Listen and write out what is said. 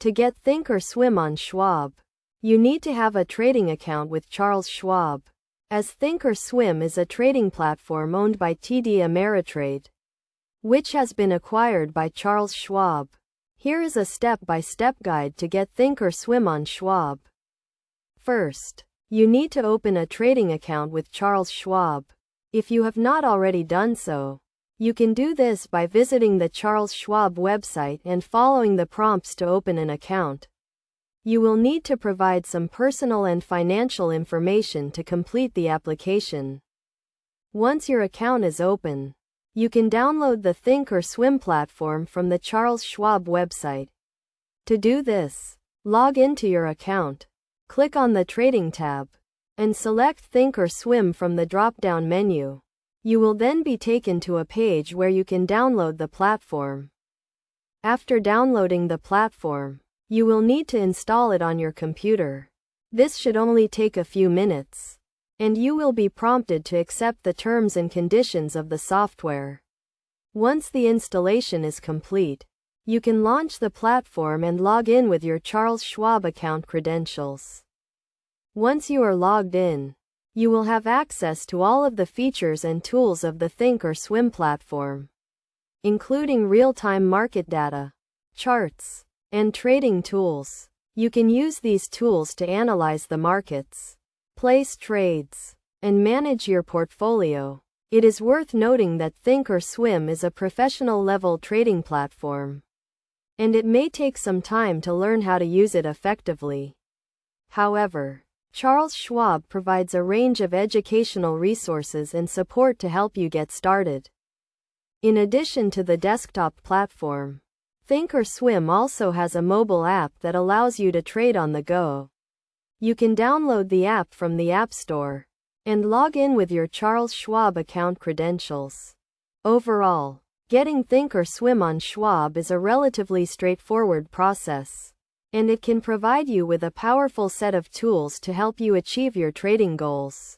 To get Thinkorswim on Schwab, you need to have a trading account with Charles Schwab, as Thinkorswim is a trading platform owned by TD Ameritrade, which has been acquired by Charles Schwab. Here is a step-by-step guide to get Thinkorswim on Schwab. First, you need to open a trading account with Charles Schwab. If you have not already done so, you can do this by visiting the Charles Schwab website and following the prompts to open an account. You will need to provide some personal and financial information to complete the application. Once your account is open, you can download the Thinkorswim platform from the Charles Schwab website. To do this, log into your account, click on the Trading tab, and select Thinkorswim from the drop-down menu. You will then be taken to a page where you can download the platform. After downloading the platform, you will need to install it on your computer. This should only take a few minutes, and you will be prompted to accept the terms and conditions of the software. Once the installation is complete, you can launch the platform and log in with your Charles Schwab account credentials. Once you are logged in, you will have access to all of the features and tools of the Thinkorswim platform, including real-time market data, charts, and trading tools. You can use these tools to analyze the markets, place trades, and manage your portfolio. It is worth noting that Thinkorswim is a professional-level trading platform, and it may take some time to learn how to use it effectively. However, Charles Schwab provides a range of educational resources and support to help you get started. In addition to the desktop platform, Thinkorswim also has a mobile app that allows you to trade on the go. You can download the app from the App Store and log in with your Charles Schwab account credentials. Overall, getting Thinkorswim on Schwab is a relatively straightforward process, and it can provide you with a powerful set of tools to help you achieve your trading goals.